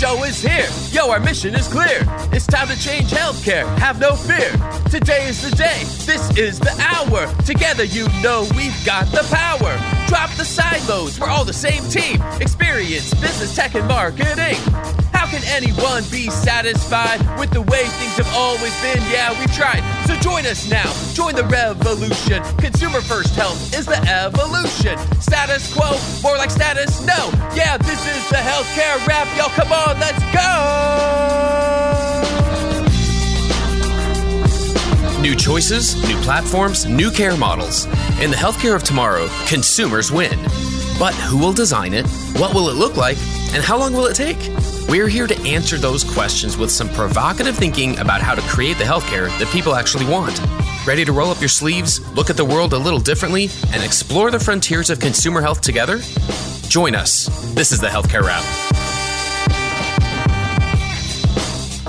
show is here. Yo, our mission is clear. It's time to change healthcare. Have no fear. Today is the day. This is the hour. Together, you know we've got the power. Drop the silos. We're all the same team. Experience, business, tech, and marketing. How can anyone be satisfied with the way things have always been? Yeah, we've tried. So join us now. Join the revolution. Consumer first health is the evolution. Status quo, more like status no. Yeah, this is the healthcare rap. Yo, come on, let's go. New choices, new platforms, new care models. In the healthcare of tomorrow, consumers win. But who will design it? What will it look like? And how long will it take? We're here to answer those questions with some provocative thinking about how to create the healthcare that people actually want. Ready to roll up your sleeves, look at the world a little differently, and explore the frontiers of consumer health together? Join us. This is the Healthcare Wrap.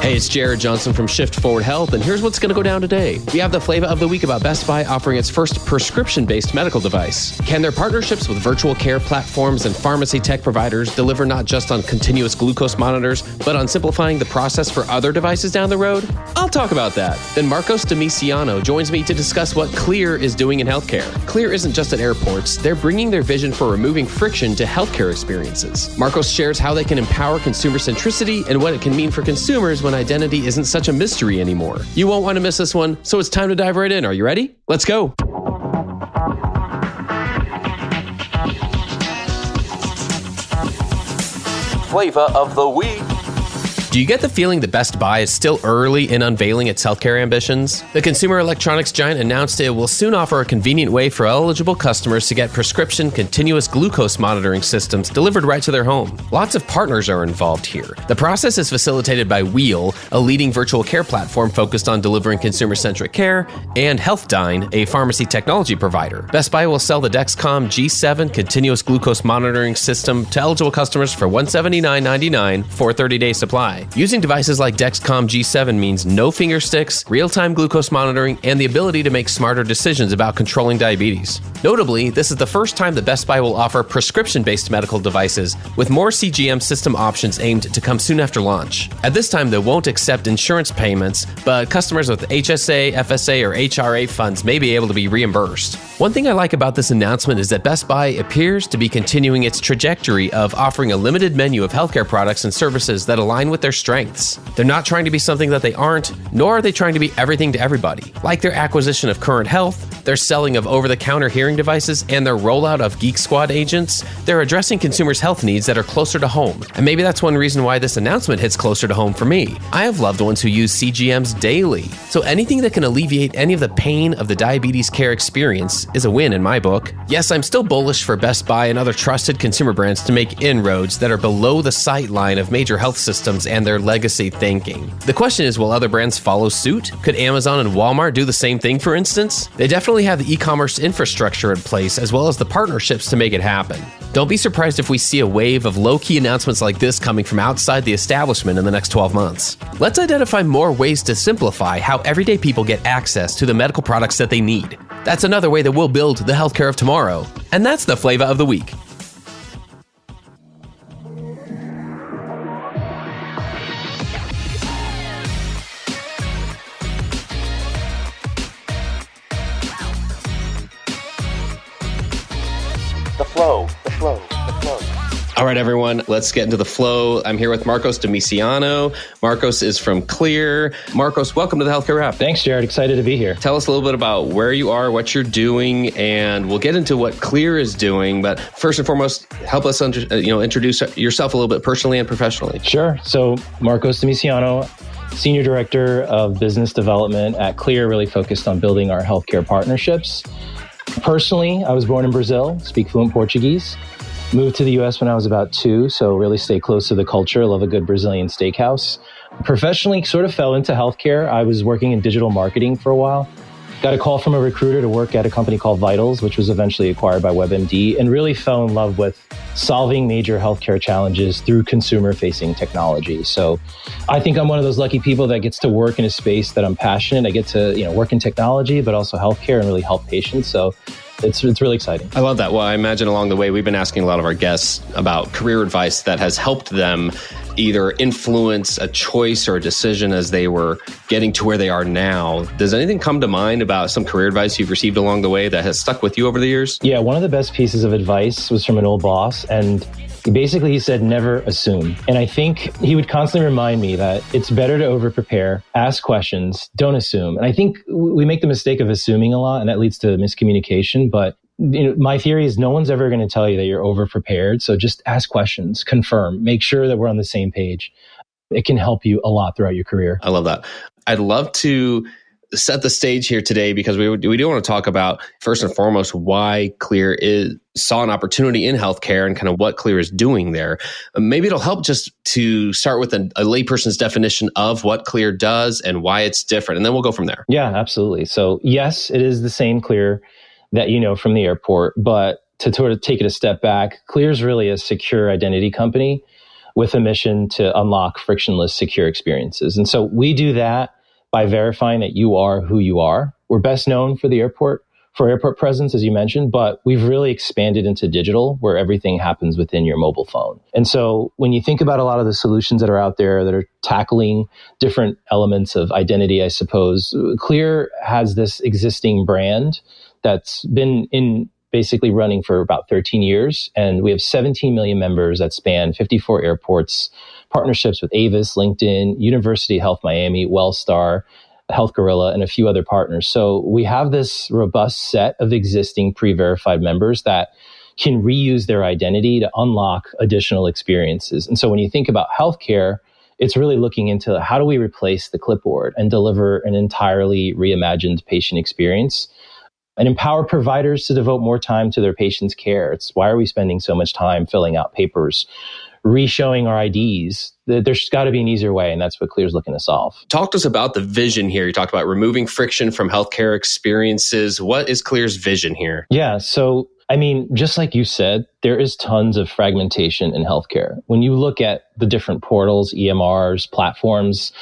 Hey, it's Jared Johnson from Shift Forward Health, and here's what's going to go down today. We have the flavor of the week about Best Buy offering its first prescription-based medical device. Can their partnerships with virtual care platforms and pharmacy tech providers deliver not just on continuous glucose monitors, but on simplifying the process for other devices down the road? I'll talk about that. Then Marcos Demiciano joins me to discuss what Clear is doing in healthcare. Clear isn't just at airports. They're bringing their vision for removing friction to healthcare experiences. Marcos shares how they can empower consumer centricity and what it can mean for consumers when identity isn't such a mystery anymore. You won't want to miss this one, so it's time to dive right in. Are you ready? Let's go. Flavor of the week. Do you get the feeling that Best Buy is still early in unveiling its healthcare ambitions? The consumer electronics giant announced it will soon offer a convenient way for eligible customers to get prescription continuous glucose monitoring systems delivered right to their home. Lots of partners are involved here. The process is facilitated by Wheel, a leading virtual care platform focused on delivering consumer-centric care, and HealthDyne, a pharmacy technology provider. Best Buy will sell the Dexcom G7 continuous glucose monitoring system to eligible customers for $179.99 for a 30-day supply. Using devices like Dexcom G7 means no finger sticks, real-time glucose monitoring, and the ability to make smarter decisions about controlling diabetes. Notably, this is the first time that Best Buy will offer prescription-based medical devices, with more CGM system options aimed to come soon after launch. At this time, they won't accept insurance payments, but customers with HSA, FSA, or HRA funds may be able to be reimbursed. One thing I like about this announcement is that Best Buy appears to be continuing its trajectory of offering a limited menu of healthcare products and services that align with their strengths. They're not trying to be something that they aren't, nor are they trying to be everything to everybody. Like their acquisition of Current Health, their selling of over-the-counter hearing devices, and their rollout of Geek Squad agents, they're addressing consumers' health needs that are closer to home. And maybe that's one reason why this announcement hits closer to home for me. I have loved ones who use CGMs daily, so anything that can alleviate any of the pain of the diabetes care experience is a win in my book. Yes, I'm still bullish for Best Buy and other trusted consumer brands to make inroads that are below the sight line of major health systems and their legacy thinking. The question is, will other brands follow suit? Could Amazon and Walmart do the same thing, for instance? They definitely have the e-commerce infrastructure in place, as well as the partnerships to make it happen. Don't be surprised if we see a wave of low-key announcements like this coming from outside the establishment in the next 12 months. Let's identify more ways to simplify how everyday people get access to the medical products that they need. That's another way that we'll build the healthcare of tomorrow. And that's the flavor of the week. The flow. All right, everyone, let's get into the flow. I'm here with Marcos Demiciano. Marcos is from Clear. Marcos, welcome to the Healthcare Wrap. Thanks, Jared. Excited to be here. Tell us a little bit about where you are, what you're doing, and we'll get into what Clear is doing. But first and foremost, help us introduce yourself a little bit personally and professionally. Sure. So Marcos Demiciano, Senior Director of Business Development at Clear, really focused on building our healthcare partnerships. Personally, I was born in Brazil, speak fluent Portuguese. Moved to the US when I was about 2, so really stay close to the culture. Love a good Brazilian steakhouse. Professionally, sort of fell into healthcare. I was working in digital marketing for a while. Got a call from a recruiter to work at a company called Vitals, which was eventually acquired by WebMD, and really fell in love with solving major healthcare challenges through consumer-facing technology. So I think I'm one of those lucky people that gets to work in a space that I'm passionate. I get to work in technology, but also healthcare and really help patients. So it's really exciting. I love that. Well, I imagine along the way, we've been asking a lot of our guests about career advice that has helped them either influence a choice or a decision as they were getting to where they are now. Does anything come to mind about some career advice you've received along the way that has stuck with you over the years? Yeah, one of the best pieces of advice was from an old boss, and he said, never assume. And I think he would constantly remind me that it's better to over-prepare, ask questions, don't assume. And I think we make the mistake of assuming a lot, and that leads to miscommunication. But my theory is no one's ever going to tell you that you're over-prepared. So just ask questions, confirm, make sure that we're on the same page. It can help you a lot throughout your career. I love that. I'd love to set the stage here today because we do want to talk about, first and foremost, why Clear saw an opportunity in healthcare and kind of what Clear is doing there. Maybe it'll help just to start with a layperson's definition of what Clear does and why it's different, and then we'll go from there. Yeah, absolutely. So yes, it is the same Clear that you know from the airport, but to sort of take it a step back, Clear is really a secure identity company with a mission to unlock frictionless, secure experiences. And so we do that by verifying that you are who you are. We're best known for the airport, for airport presence, as you mentioned, but we've really expanded into digital where everything happens within your mobile phone. And so when you think about a lot of the solutions that are out there that are tackling different elements of identity, I suppose, Clear has this existing brand that's been basically running for about 13 years. And we have 17 million members that span 54 airports, partnerships with Avis, LinkedIn, University Health Miami, Wellstar, Health Gorilla, and a few other partners. So we have this robust set of existing pre-verified members that can reuse their identity to unlock additional experiences. And so when you think about healthcare, it's really looking into how do we replace the clipboard and deliver an entirely reimagined patient experience and empower providers to devote more time to their patients' care. It's why are we spending so much time filling out papers, re-showing our IDs? There's got to be an easier way, and that's what Clear's looking to solve. Talk to us about the vision here. You talked about removing friction from healthcare experiences. What is Clear's vision here? Yeah, so I mean, just like you said, there is tons of fragmentation in healthcare. When you look at the different portals, EMRs, platforms,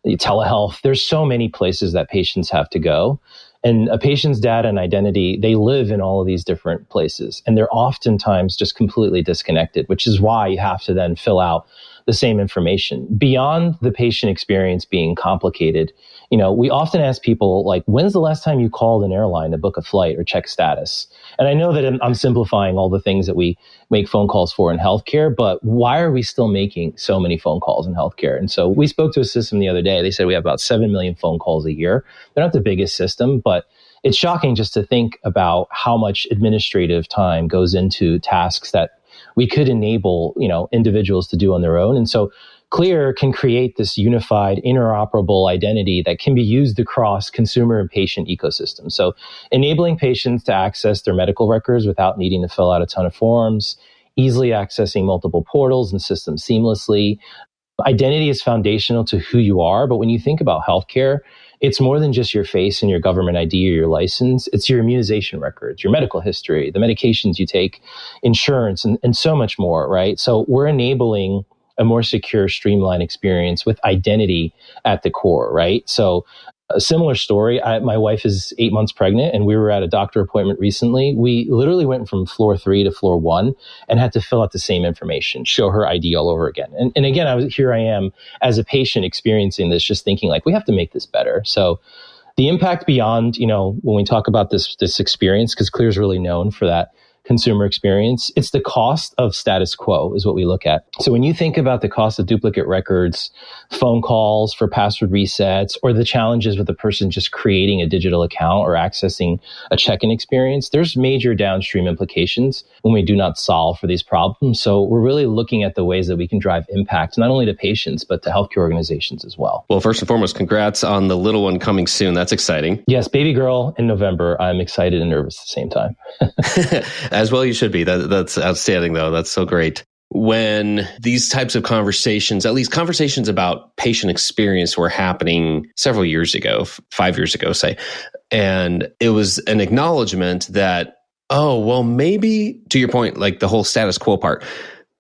telehealth, there's so many places that patients have to go. And a patient's data and identity, they live in all of these different places. And they're oftentimes just completely disconnected, which is why you have to then fill out the same information. Beyond the patient experience being complicated, we often ask people, like, when's the last time you called an airline to book a flight or check status? And I know that I'm simplifying all the things that we make phone calls for in healthcare, but why are we still making so many phone calls in healthcare? And so we spoke to a system the other day. They said we have about 7 million phone calls a year. They're not the biggest system, but it's shocking just to think about how much administrative time goes into tasks that we could enable, individuals to do on their own. And so Clear can create this unified, interoperable identity that can be used across consumer and patient ecosystems. So enabling patients to access their medical records without needing to fill out a ton of forms, easily accessing multiple portals and systems seamlessly. Identity is foundational to who you are, but when you think about healthcare, it's more than just your face and your government ID or your license. It's your immunization records, your medical history, the medications you take, insurance, and so much more, right? So we're enabling a more secure, streamlined experience with identity at the core, right? So a similar story, my wife is 8 months pregnant and we were at a doctor appointment recently. We literally went from floor 3 to floor 1 and had to fill out the same information, show her ID all over again. And again, here I am as a patient experiencing this, just thinking like, we have to make this better. So the impact beyond, when we talk about this experience, because Clear is really known for that consumer experience, it's the cost of status quo is what we look at. So when you think about the cost of duplicate records, phone calls for password resets, or the challenges with a person just creating a digital account or accessing a check-in experience, there's major downstream implications when we do not solve for these problems. So we're really looking at the ways that we can drive impact, not only to patients, but to healthcare organizations as well. Well, first and foremost, congrats on the little one coming soon. That's exciting. Yes, baby girl in November. I'm excited and nervous at the same time. As well you should be. That's outstanding, though. That's so great. When these types of conversations, at least conversations about patient experience, were happening several years ago, 5 years ago, say, and it was an acknowledgement that, oh, well, maybe, to your point, like the whole status quo part,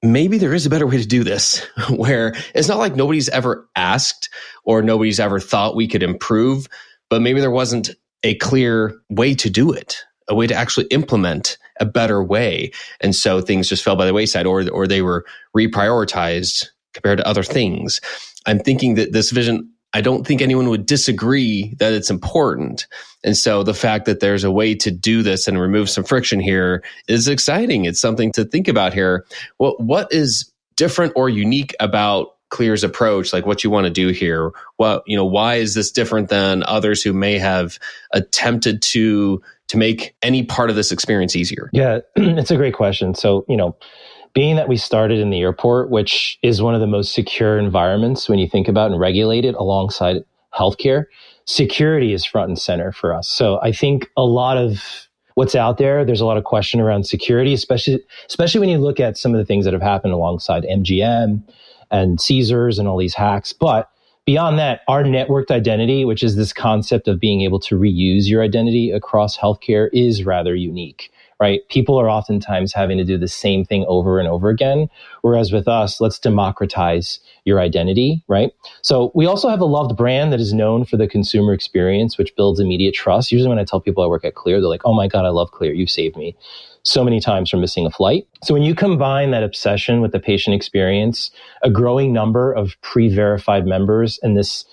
maybe there is a better way to do this, where it's not like nobody's ever asked or nobody's ever thought we could improve, but maybe there wasn't a clear way to do it, a way to actually implement a better way. And so things just fell by the wayside, or they were reprioritized compared to other things. I'm thinking that this vision, I don't think anyone would disagree that it's important. And so the fact that there's a way to do this and remove some friction here is exciting. It's something to think about here. What is different or unique about Clear's approach, like what you want to do here? Why is this different than others who may have attempted to make any part of this experience easier? Yeah, it's a great question. So, being that we started in the airport, which is one of the most secure environments when you think about and regulated alongside healthcare, security is front and center for us. So I think a lot of what's out there's a lot of question around security, especially when you look at some of the things that have happened alongside MGM and Caesars and all these hacks. But beyond that, our networked identity, which is this concept of being able to reuse your identity across healthcare, is rather unique, right? People are oftentimes having to do the same thing over and over again. Whereas with us, let's democratize your identity, right? So we also have a loved brand that is known for the consumer experience, which builds immediate trust. Usually when I tell people I work at Clear, they're like, oh my God, I love Clear. You saved me so many times from missing a flight. So when you combine that obsession with the patient experience, a growing number of pre-verified members, and this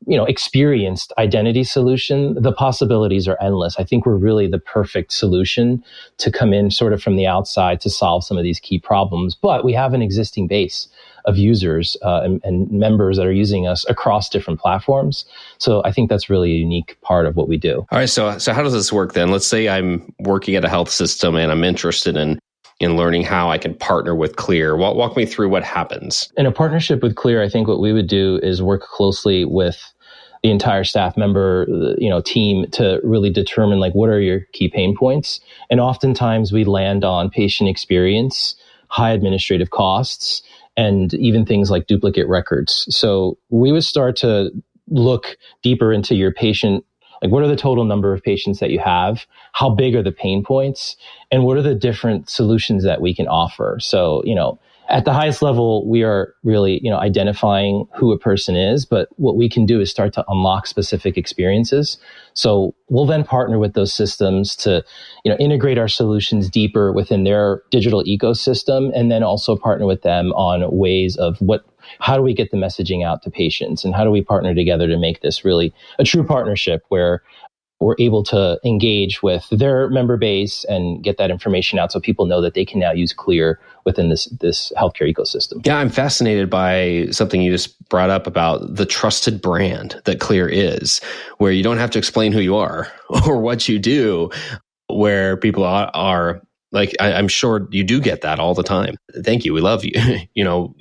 experienced identity solution, the possibilities are endless. I think we're really the perfect solution to come in sort of from the outside to solve some of these key problems. But we have an existing base of users and members that are using us across different platforms. So I think that's really a unique part of what we do. All right. So how does this work then? Let's say I'm working at a health system and I'm interested in learning how I can partner with Clear. Walk me through what happens. In a partnership with Clear, I think what we would do is work closely with the entire staff member, team to really determine what are your key pain points. And oftentimes we land on patient experience, high administrative costs, and even things like duplicate records. So we would start to look deeper into your patient. What are the total number of patients that you have? How big are the pain points? And what are the different solutions that we can offer? So, at the highest level, we are really, identifying who a person is, but what we can do is start to unlock specific experiences. So we'll then partner with those systems to, integrate our solutions deeper within their digital ecosystem, and then also partner with them on ways of how do we get the messaging out to patients, and how do we partner together to make this really a true partnership where we're able to engage with their member base and get that information out so people know that they can now use Clear within this healthcare ecosystem. Yeah, I'm fascinated by something you just brought up about the trusted brand that Clear is, where you don't have to explain who you are or what you do, where people are like, I'm sure you do get that all the time. Thank you. We love you.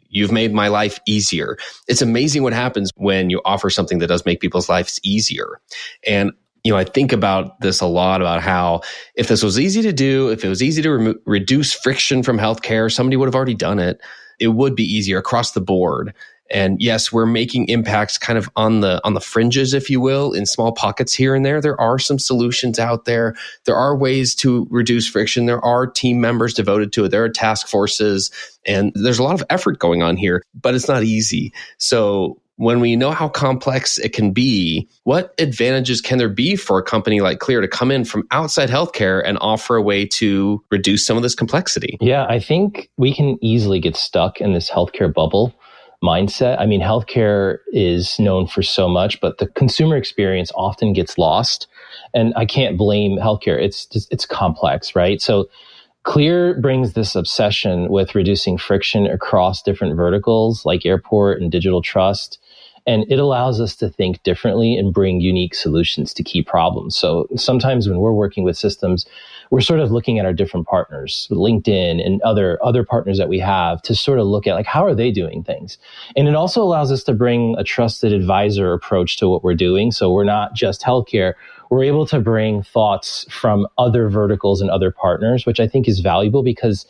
You've made my life easier. It's amazing what happens when you offer something that does make people's lives easier. And I think about this a lot, about how if this was easy to do, if it was easy to reduce friction from healthcare, somebody would have already done it. It would be easier across the board. And yes, we're making impacts kind of on the fringes, if you will, in small pockets here and there. There are some solutions out there. There are ways to reduce friction. There are team members devoted to it. There are task forces, and there's a lot of effort going on here, but it's not easy. So when we know how complex it can be, what advantages can there be for a company like Clear to come in from outside healthcare and offer a way to reduce some of this complexity? Yeah, I think we can easily get stuck in this healthcare bubble mindset. I mean, healthcare is known for so much, but the consumer experience often gets lost. And I can't blame healthcare. It's complex, right? So Clear brings this obsession with reducing friction across different verticals like airport and digital trust. And it allows us to think differently and bring unique solutions to key problems. So sometimes when we're working with systems, we're sort of looking at our different partners, LinkedIn and other partners that we have, to sort of look at how are they doing things? And it also allows us to bring a trusted advisor approach to what we're doing. So we're not just healthcare. We're able to bring thoughts from other verticals and other partners, which I think is valuable, because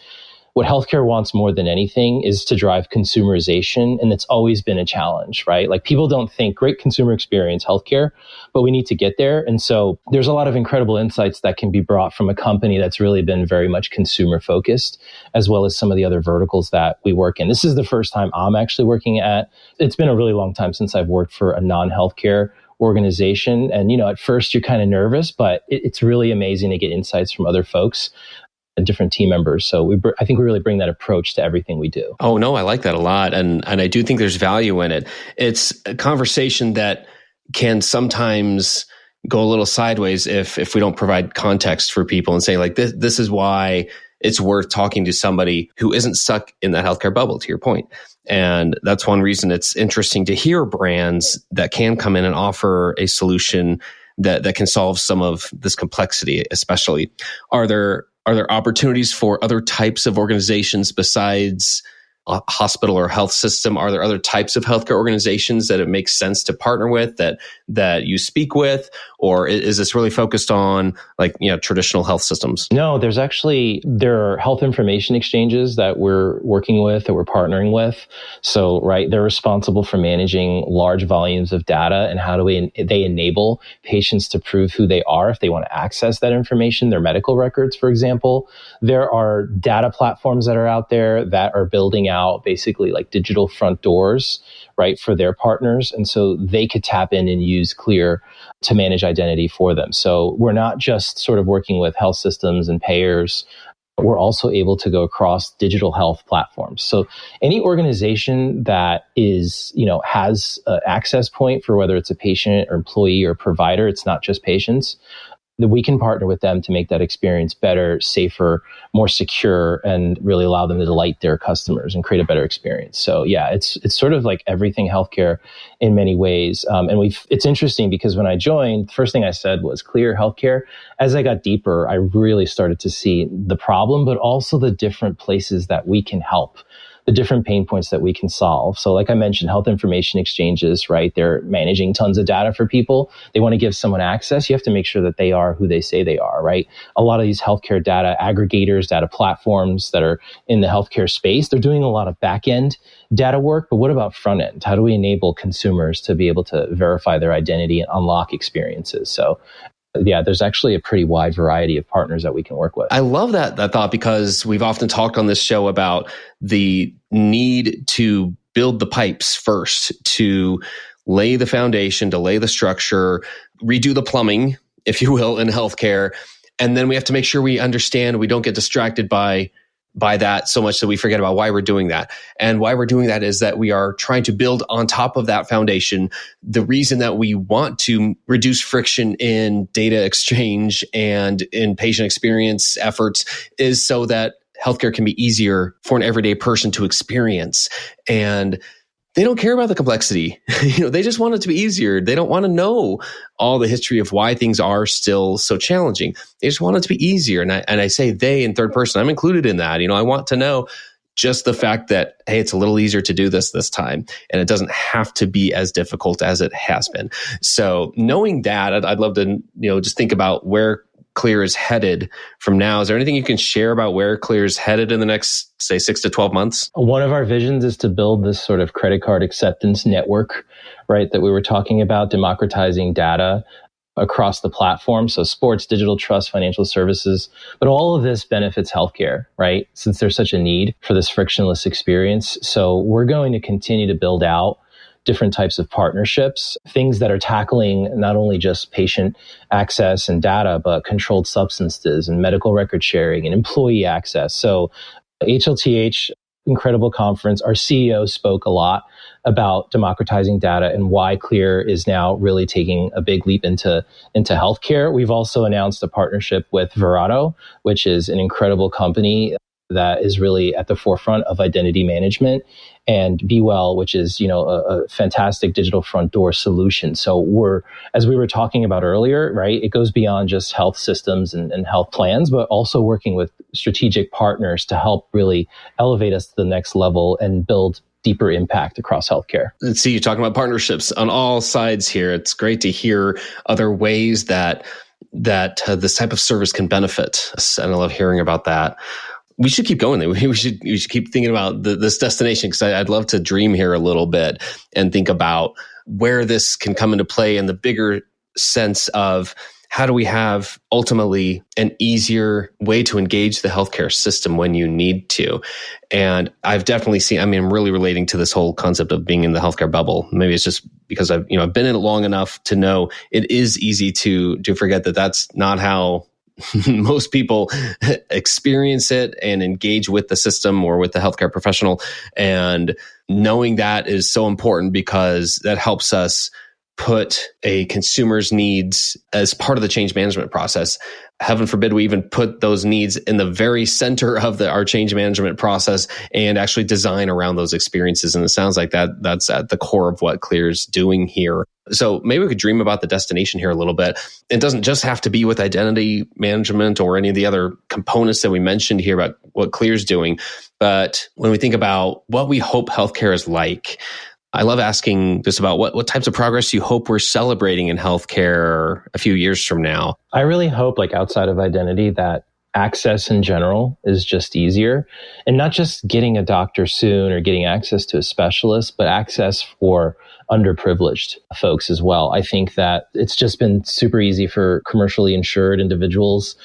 what healthcare wants more than anything is to drive consumerization. And it's always been a challenge, right? People don't think great consumer experience healthcare, but we need to get there. And so there's a lot of incredible insights that can be brought from a company that's really been very much consumer focused, as well as some of the other verticals that we work in. This is the first time I'm actually working at. It's been a really long time since I've worked for a non-healthcare organization. And, at first you're kind of nervous, but it's really amazing to get insights from other folks. and different team members. So I think we really bring that approach to everything we do. Oh, no, I like that a lot. And I do think there's value in it. It's a conversation that can sometimes go a little sideways if we don't provide context for people and say, like, this is why it's worth talking to somebody who isn't stuck in that healthcare bubble, to your point. And that's one reason it's interesting to hear brands that can come in and offer a solution that can solve some of this complexity, especially. Are there opportunities for other types of organizations besides a hospital or health system? Are there other types of healthcare organizations that it makes sense to partner with that you speak with? Or is this really focused on traditional health systems? No, there are health information exchanges that we're working with, that we're partnering with. So, right, they're responsible for managing large volumes of data, and how do they enable patients to prove who they are if they want to access that information, their medical records, for example. There are data platforms that are out there that are building out basically like digital front doors, right, for their partners. And so they could tap in and use Clear to manage identity for them. So we're not just sort of working with health systems and payers. We're also able to go across digital health platforms. So any organization that has an access point for whether it's a patient or employee or provider, it's not just patients, that we can partner with them to make that experience better, safer, more secure, and really allow them to delight their customers and create a better experience. So yeah, it's sort of like everything healthcare in many ways. And it's interesting because when I joined, the first thing I said was Clear Healthcare. As I got deeper, I really started to see the problem, but also the different places that we can help, the different pain points that we can solve. So like I mentioned, health information exchanges, right? They're managing tons of data for people. They want to give someone access. You have to make sure that they are who they say they are, right? A lot of these healthcare data aggregators, data platforms that are in the healthcare space, they're doing a lot of back-end data work, but what about front end? How do we enable consumers to be able to verify their identity and unlock experiences? So yeah, there's actually a pretty wide variety of partners that we can work with. I love that thought, because we've often talked on this show about the need to build the pipes first, to lay the foundation, to lay the structure, redo the plumbing, if you will, in healthcare. And then we have to make sure we understand, we don't get distracted by that so much that we forget about why we're doing that. And why we're doing that is that we are trying to build on top of that foundation. The reason that we want to reduce friction in data exchange and in patient experience efforts is so that healthcare can be easier for an everyday person to experience. And they don't care about the complexity. They just want it to be easier. They don't want to know all the history of why things are still so challenging. They just want it to be easier. And I say they in third person. I'm included in that. I want to know just the fact that, hey, it's a little easier to do this time, and it doesn't have to be as difficult as it has been. So knowing that, I'd love to just think about where Clear is headed from now. Is there anything you can share about where Clear is headed in the next, say, 6 to 12 months? One of our visions is to build this sort of credit card acceptance network, right, that we were talking about, democratizing data across the platform. So sports, digital trust, financial services, but all of this benefits healthcare, right? Since there's such a need for this frictionless experience. So we're going to continue to build out different types of partnerships, things that are tackling not only just patient access and data, but controlled substances and medical record sharing and employee access. So HLTH, incredible conference. Our CEO spoke a lot about democratizing data and why Clear is now really taking a big leap into healthcare. We've also announced a partnership with Verado, which is an incredible company that is really at the forefront of identity management, and BeWell, which is, a fantastic digital front door solution. So as we were talking about earlier, right, it goes beyond just health systems and health plans, but also working with strategic partners to help really elevate us to the next level and build deeper impact across healthcare. Let's see, you're talking about partnerships on all sides here. It's great to hear other ways that this type of service can benefit. And I love hearing about that. We should keep going. We should keep thinking about this destination, because I'd love to dream here a little bit and think about where this can come into play in the bigger sense of how do we have ultimately an easier way to engage the healthcare system when you need to. And I've definitely seen, I'm really relating to this whole concept of being in the healthcare bubble. Maybe it's just because I've been in it long enough to know it is easy to forget that that's not how most people experience it and engage with the system or with the healthcare professional. And knowing that is so important because that helps us put a consumer's needs as part of the change management process. Heaven forbid we even put those needs in the very center of our change management process and actually design around those experiences. And it sounds like that's at the core of what Klear's doing here. So maybe we could dream about the destination here a little bit. It doesn't just have to be with identity management or any of the other components that we mentioned here about what Klear's doing. But when we think about what we hope healthcare is like, I love asking just about what types of progress you hope we're celebrating in healthcare a few years from now. I really hope, like outside of identity, that access in general is just easier, and not just getting a doctor soon or getting access to a specialist, but access for underprivileged folks as well. I think that it's just been super easy for commercially insured individuals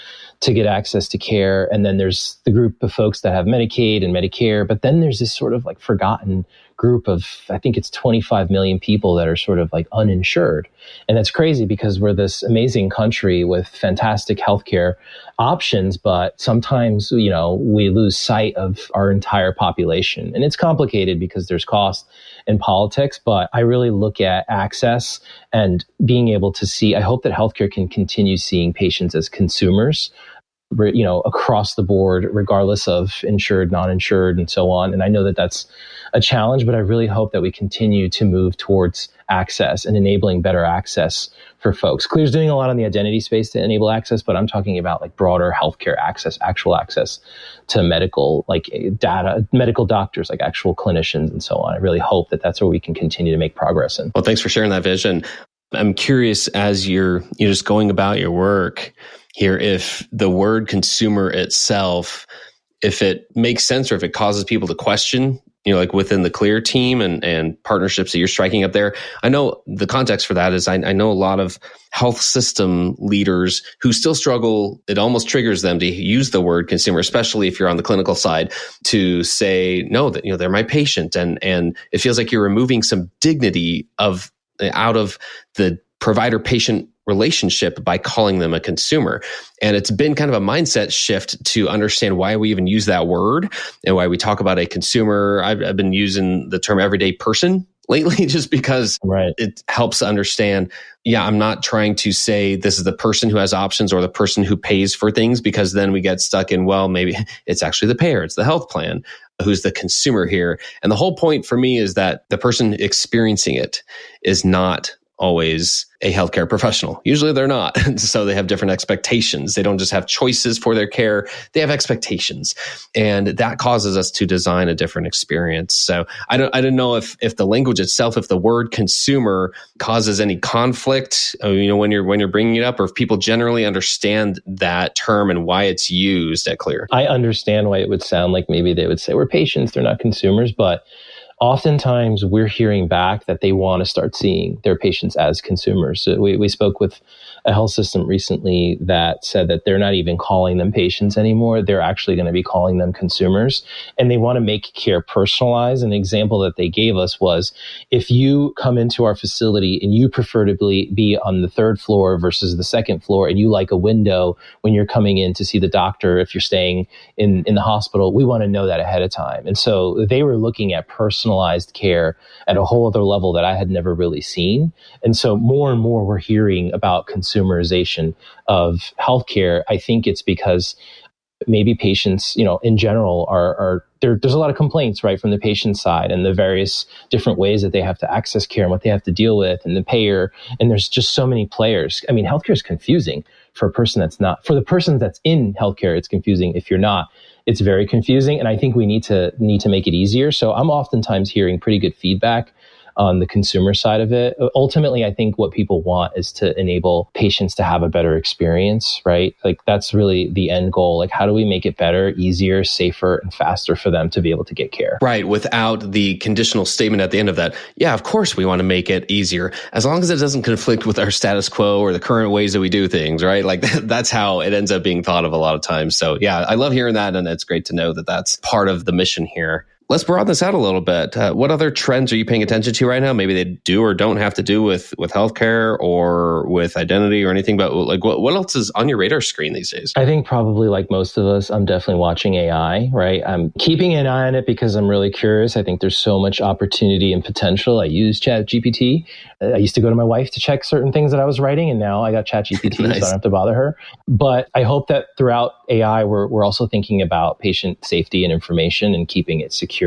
to get access to care. And then there's the group of folks that have Medicaid and Medicare, but then there's this sort of like forgotten group of, I think it's 25 million people that are sort of like uninsured. And that's crazy because we're this amazing country with fantastic healthcare options, but sometimes, we lose sight of our entire population. And it's complicated because there's cost and politics, but I really look at access and being able to see, I hope that healthcare can continue seeing patients as consumers, across the board, regardless of insured, non-insured, and so on. And I know that that's a challenge, but I really hope that we continue to move towards access and enabling better access for folks. Klear's doing a lot on the identity space to enable access, but I'm talking about like broader healthcare access, actual access to medical, like data, medical doctors, like actual clinicians and so on. I really hope that that's where we can continue to make progress in. Well, thanks for sharing that vision. I'm curious, as you're just going about your work here, if the word consumer itself, if it makes sense or if it causes people to question, like within the Klear team and partnerships that you're striking up there. I know the context for that is I know a lot of health system leaders who still struggle. It almost triggers them to use the word consumer, especially if you're on the clinical side, to say, no, that, they're my patient. And it feels like you're removing some dignity out of the provider-patient relationship by calling them a consumer. And it's been kind of a mindset shift to understand why we even use that word and why we talk about a consumer. I've been using the term everyday person lately just because It helps understand, I'm not trying to say this is the person who has options or the person who pays for things, because then we get stuck in, maybe it's actually the payer, it's the health plan who's the consumer here. And the whole point for me is that the person experiencing it is not always a healthcare professional. Usually they're not. So they have different expectations. They don't just have choices for their care. They have expectations. And that causes us to design a different experience. So I don't know if the language itself, if the word consumer causes any conflict, when you're bringing it up, or if people generally understand that term and why it's used at Klear. I understand why it would sound like maybe they would say we're patients, they're not consumers, but oftentimes we're hearing back that they want to start seeing their patients as consumers. So we spoke with a health system recently that said that they're not even calling them patients anymore. They're actually going to be calling them consumers, and they want to make care personalized. An example that they gave us was, if you come into our facility and you prefer to be on the third floor versus the second floor, and you like a window when you're coming in to see the doctor, if you're staying in the hospital, we want to know that ahead of time. And so they were looking at personalized care at a whole other level that I had never really seen. And so more and more we're hearing about consumerization of healthcare. I think it's because maybe patients, in general are there's a lot of complaints, right, from the patient side and the various different ways that they have to access care and what they have to deal with, and the payer. And there's just so many players. I mean, healthcare is confusing for a person that's not. For the person that's in healthcare, it's confusing. If you're not, it's very confusing. And I think we need to make it easier. So I'm oftentimes hearing pretty good feedback on the consumer side of it. Ultimately, I think what people want is to enable patients to have a better experience, right? Like that's really the end goal. Like, how do we make it better, easier, safer, and faster for them to be able to get care? Right. Without the conditional statement at the end of that. Yeah, of course we want to make it easier, as long as it doesn't conflict with our status quo or the current ways that we do things, right? Like that's how it ends up being thought of a lot of times. So yeah, I love hearing that. And it's great to know that that's part of the mission here. Let's broaden this out a little bit. What other trends are you paying attention to right now? Maybe they do or don't have to do with healthcare or with identity or anything, but like what else is on your radar screen these days? I think probably like most of us, I'm definitely watching AI, right? I'm keeping an eye on it because I'm really curious. I think there's so much opportunity and potential. I use ChatGPT. I used to go to my wife to check certain things that I was writing, and now I got ChatGPT, nice. So I don't have to bother her. But I hope that throughout AI, we're also thinking about patient safety and information and keeping it secure.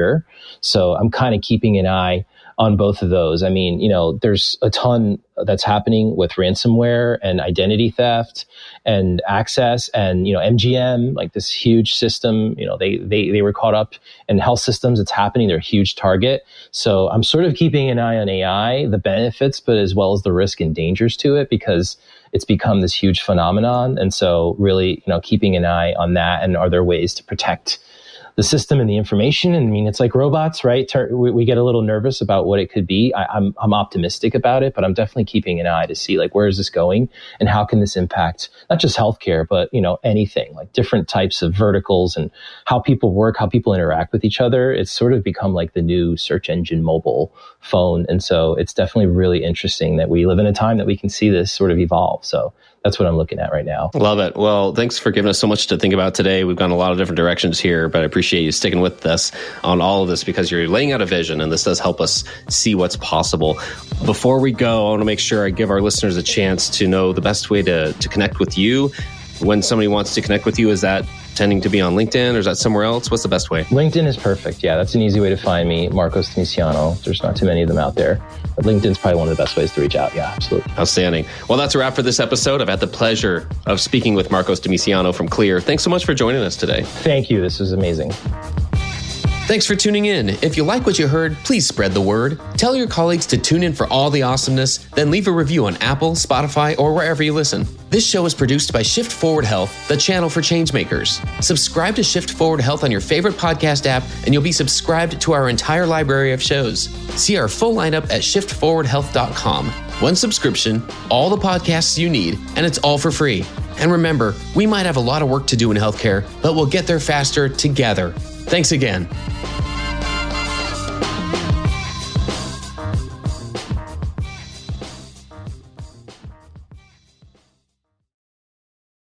So I'm kind of keeping an eye on both of those. I mean, there's a ton that's happening with ransomware and identity theft and access and, MGM, like this huge system, they were caught up in health systems. It's happening. They're a huge target. So I'm sort of keeping an eye on AI, the benefits, but as well as the risk and dangers to it, because it's become this huge phenomenon. And so really, keeping an eye on that. And are there ways to protect the system and the information? And I mean, it's like robots, right? We get a little nervous about what it could be. I'm optimistic about it, but I'm definitely keeping an eye to see like, where is this going and how can this impact not just healthcare, but anything, like different types of verticals and how people work, how people interact with each other. It's sort of become like the new search engine mobile phone. And so it's definitely really interesting that we live in a time that we can see this sort of evolve. So that's what I'm looking at right now. Love it. Well, thanks for giving us so much to think about today. We've gone a lot of different directions here, but I appreciate you sticking with us on all of this because you're laying out a vision and this does help us see what's possible. Before we go, I want to make sure I give our listeners a chance to know the best way to connect with you. When somebody wants to connect with you, is that tending to be on LinkedIn or is that somewhere else? What's the best way? LinkedIn is perfect. Yeah, that's an easy way to find me, Marcos Demisiano. There's not too many of them out there. But LinkedIn's probably one of the best ways to reach out. Yeah, absolutely. Outstanding. Well, that's a wrap for this episode. I've had the pleasure of speaking with Marcos Demisiano from Clear. Thanks so much for joining us today. Thank you. This was amazing. Thanks for tuning in. If you like what you heard, please spread the word. Tell your colleagues to tune in for all the awesomeness, then leave a review on Apple, Spotify, or wherever you listen. This show is produced by Shift Forward Health, the channel for changemakers. Subscribe to Shift Forward Health on your favorite podcast app, and you'll be subscribed to our entire library of shows. See our full lineup at shiftforwardhealth.com. One subscription, all the podcasts you need, and it's all for free. And remember, we might have a lot of work to do in healthcare, but we'll get there faster together. Thanks again.